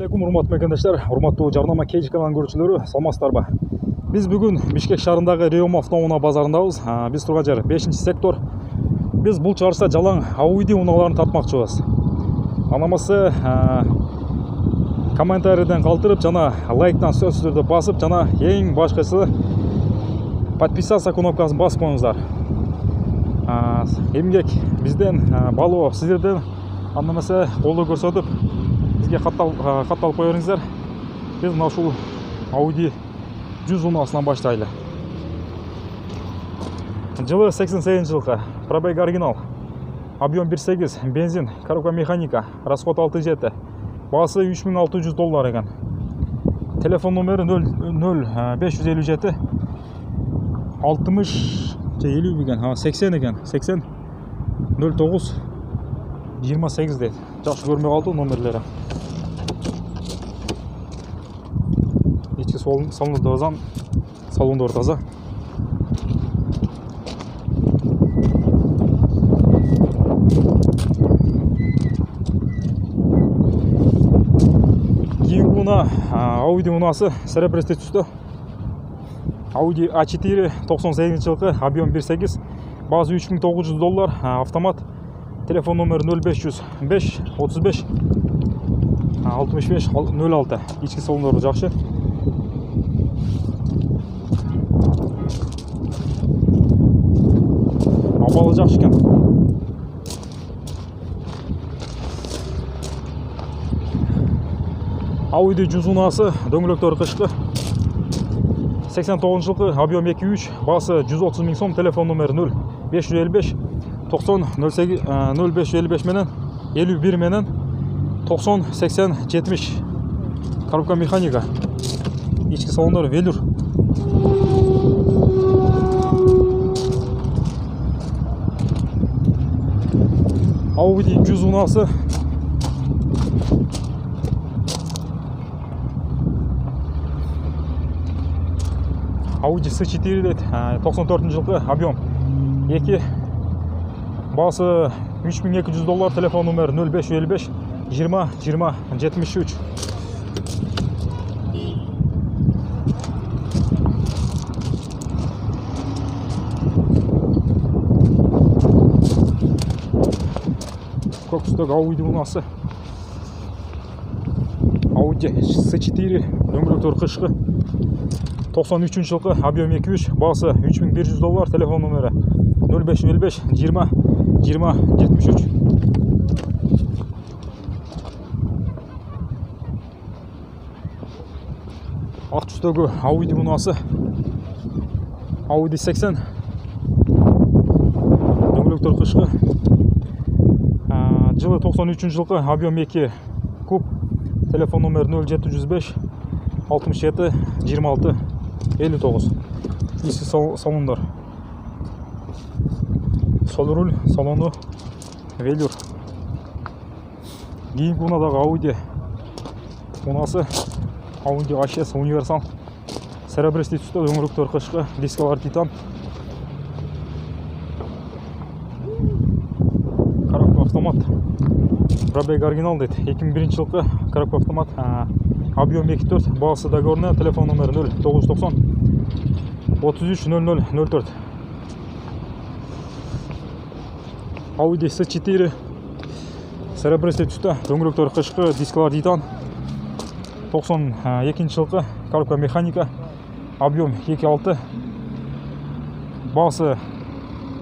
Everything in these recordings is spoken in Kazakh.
Алейкум, урматтуу мекендештер, урматтуу жарнама KG каналынын көрүүчүлөрү, саламатсыздарбы? Биз бүгүн Бишкек шаарындагы Реом автоунаа базарындабыз. Биз турган жер 5-сектор. Биз бул чыгарышта жалаң Audi унааларын тартмакчыбыз. Анамасы комментарийден калтырып жана лайктан сөзсүз түрдө басып, жана эң башкысы подписаться кнопкасын басып коюңуздар. Эмгек бизден, балоо сиздерден, анда эмесе колдоо көрсөтүп бизге катталып кое бериңиздер. Биз мына ушул Audi 100 унаасынан баштайлы. Жылы 88-жылкы, пробег оригинал, объем 1.8, бензин, коробка механика, расход 6.7, баасы $3600 экен. Телефон номери 0557 60 50 экен, 80 экен, 80 09 28 дейт. Жакшы көрмөй калды номерлери. Ички салондор таза. Кийинки унаа Audi унаасы серебристый түстө. Audi A4 98-жылкы, объем 1.8, баасы $3900, автомат. Телефон номери 0505 35 65 06. Ички салондору жакшы. Абалы жакшы экен. Audi 100 унаасы, дөңгөлөктөрү кышкы. 89-жылкы, объем 2.3, баасы 130 000 сом, телефон номери 0555 90 0555 менен 51 менен 90 80 70. Коробка механика. Ички салондору велюр. Audi 100 унаасы. Audi S4 дейт, 94-жылкы, объем 2, баасы $3200, телефон номери 0555 20 20 73. Көк түстөгү Audi унаасы. Audi S4, дөңгөлөктөрү кышкы. 93-жылкы, объем 2.3, баасы $3100, телефон номери 0555 20 20 73. Ак түстөгү Audi унаасы. Audi 80, дөңгөлөктөр кышкы. Жылы 93-жылкы, объем 2 куб, телефон номери 0705 67 26 59. Ички салондор. Сол руль, салону велюр. Кийинки унаадагы Audi унаасы Audi A6 универсал. Серебристый түстө, дөңгөлөктөр кышкы, дискалар титан. Коробка автомат. Пробег оригинал дейт. 2001-жылкы, коробка автомат. Объем 2.4, баасы договорная, телефон номери 0990 33 00 04. Audi S4, серебристый түстө, дөңгөлөктөр кышкы, дискалар титан. 92-жылкы, коробка механика, объем 2.6, баасы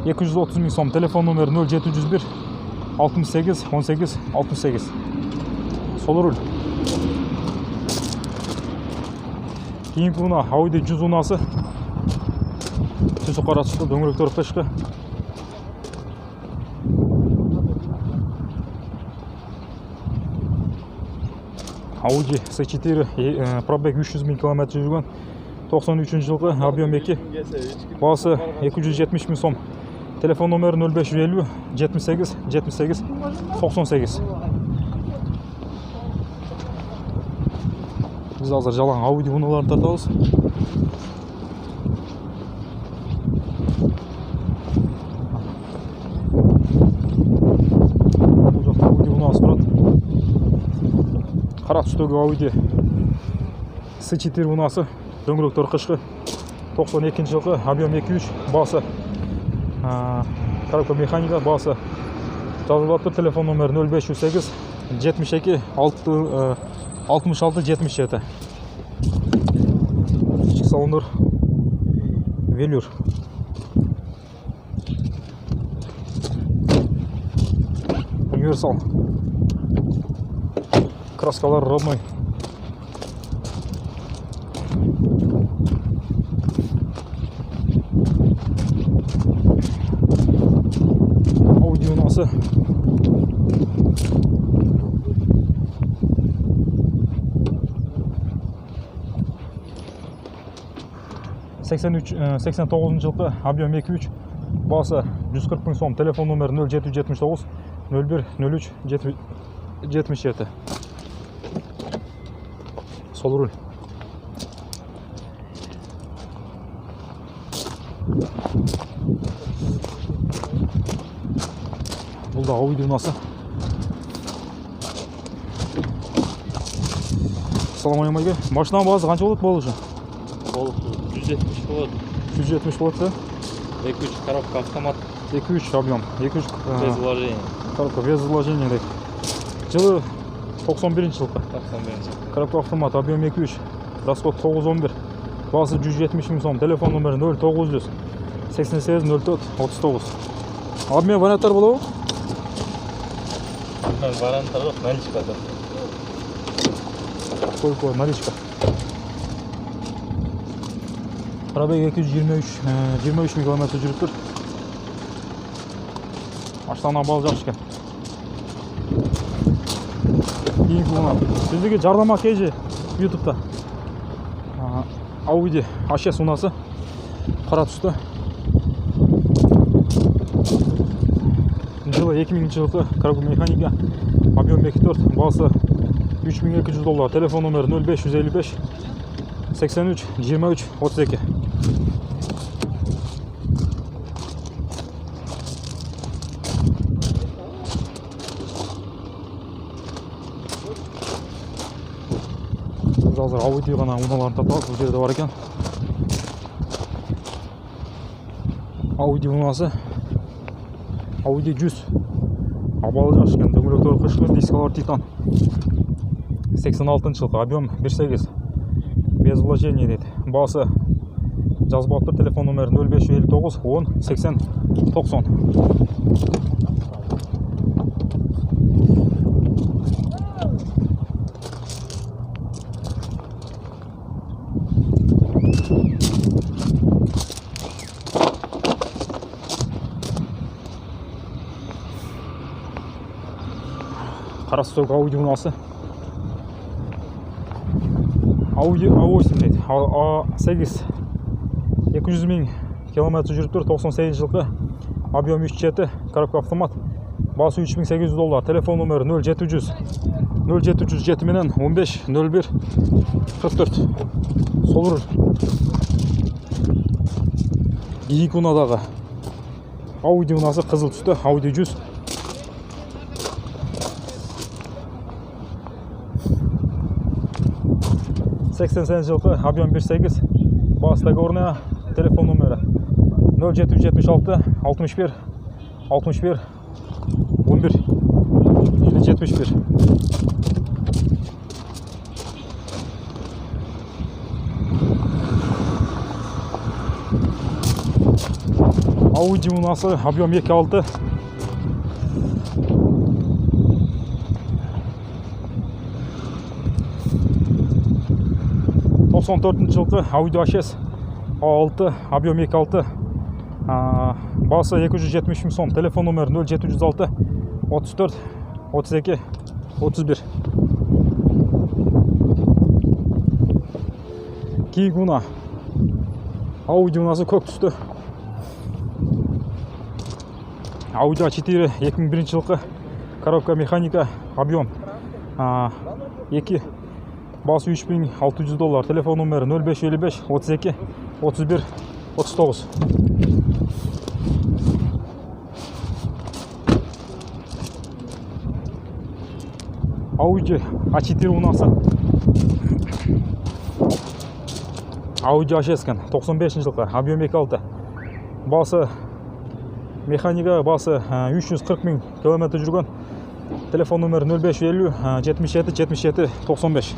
$230 000 сом, телефон номери 0701 68 18 68. Сол руль. Кийинки унаа Audi 100 унаасы. Түсү кара түстө, дөңгөлөктөр кышкы. Audi S4, пробег 300 000 км жүргөн. 93-жылкы, объем 2, баасы $270 000 сом. Телефон номери 0550 78 78 98. Biz азыр жалаң Audi унааларын тартабыз. қара түстегі Audi C4 унасы, дөңгелектер қышқы, 92 жылғы, объем 2.3, басы коробка механика, басы жазылып тұр. Телефон номері 0508 72 66 77. Ішкі салондар велюр. Универсал. Краскалар родной. Audi унасы. $89 жылғы, объем 2.3, басы 140 000 сом. Телефон номері 0779 01 03 77. Сол руль. Бұл да Audi унасы. Ассалаумағалейкум. Машинаның бағасы қанша болады бұл үшін? Бұл 170 болады. 170 болады. 2.3 коробка автомат. 2.3 объем. 2.3 Без вложения. коробка без вложения. Жылы 91 жылғы. 91. Коробка автомат, объем 2.3. Расход 911. Басы 170 000 сом. Телефон номері 0900 88 04 39. Обмен варианттар болады ма? Варианттар жоқ, наличка да. Сколько наличка? Пробег 223 000 км жүріп тұр. Аштан абал жақсы екен. Кейінгі оны сіздерге жарнама кейже ютубта. Audi A6 унасы қара түсті. Жылы 2000 жылғы, коробка механика, объем 2.4, басы $3200. Телефон номері 0555 83 23 32. Қазір Audi ғана уналарын тапалып, бұл жерде бар екен. Audi унасы, Audi 100. Абалы жаш екен, дөңгелектер қышқы, дискалар титан. 86 жылғы, объем 1.8. Без вложения дейді. Басы жазып алып тұр. Телефон номері 0559 10 80 90. Қара түсті Audi унасы. Audi A8 дейді. A8 200 000 км жүріп тұр. 98 жылғы, объем 3.7, коробка автомат, басы $3800. Телефон номері 0700 0707 менен 15 01 44. Сол руль. Екі унадағы Audi унасы қызыл түсті. Audi 100. жылғы, объем 1.8, басы договорная. Телефон номері 0776 61 61 11 или 71. Audi унасы, объем 2.6. жылғы Audi A6 A6, объем 2.6, басы 270 000 сом. Телефон номері 0706 34 32 31. Кейінгі уна Audi унасы көк түсті. Audi A4 2001 жылғы, коробка механика, объем 2, басы $3600. Телефон номері 0555 32 31 39. Audi A4 унасы. Audi A6 екен, 95 жылғы, объем 2.6. Басы механика, басы 340 000 км жүрген. Телефон номері 0550 77 77 95.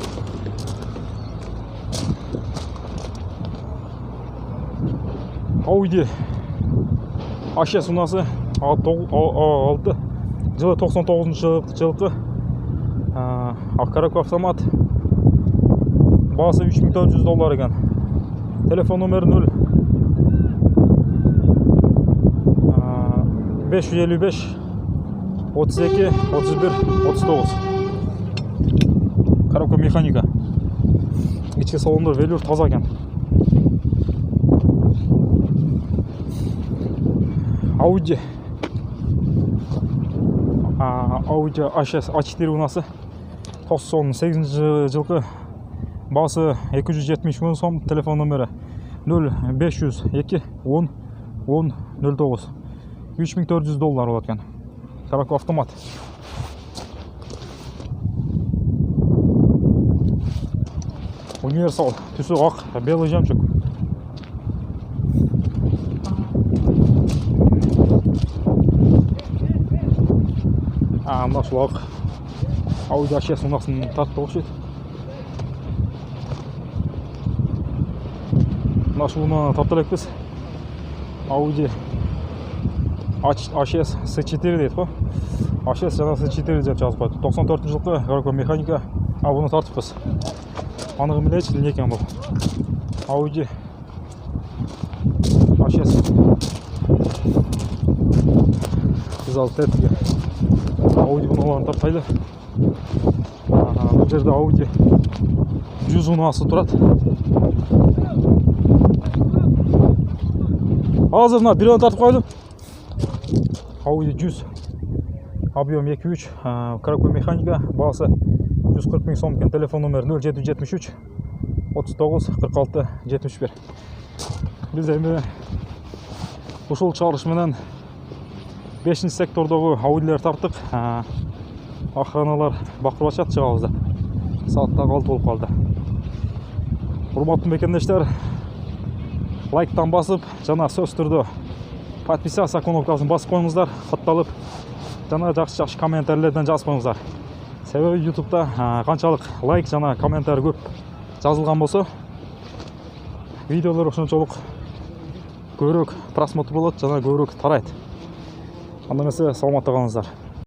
Audi A6 унасы 6 жылы 99 жылғы. Коробка автомат. Басы $3400 екен. Телефон номері 0 555 32 31 39. Коробка механика. İçki салондар велюр таза екен. Audi A4 унасы 98 жылғы. Басы 270 000 сом. Телефон номері 0502 10 10 09. $3400 болады екен. Коробка автомат. Универсал. Түсі ақ, белый жемчуг. Мына ақ Audi A6 унасын тартып оқшайды. Мына шуыны таптырайық біз. Audi A6 S4 дейді қой. A6 жана S4 деп жазып қойды. 94 жылғы коробка механика. Бұны тартып біз. Анығы білейші не екен бұл. Audi A6. Біз алып тәттіге. Audi бұналарын тартайды. Бұл жерде Audi 100 унасы тұрады. Азыр мына біреуін тартып қойдым. Audi 100. Объем 2.3. Коробка механика. Басы 140 000 сом екен. Телефон номері 0773 39 46 71. Біз әмі ұшыл чарышменен 5-ші сектордағы Audi'лер тарттық. Охраналар бақырып атшады шығауызда. Сағаттағы 6 болып қалды. Құрматты мекендештер, лайктан басып, жана сөз түрді подписаться кнопкасын басып қойыңыздар. Құтталып, жана жақсы комментарийлерден жазып қойыңыздар. Себебі YouTube'да қаншалық лайк жана комментарий көп жазылған болса, видеолар ошончолук көбүрөөк просмотр болот жана көбүрөөк тарайт. Анда эмесе саламатта калыңыздар.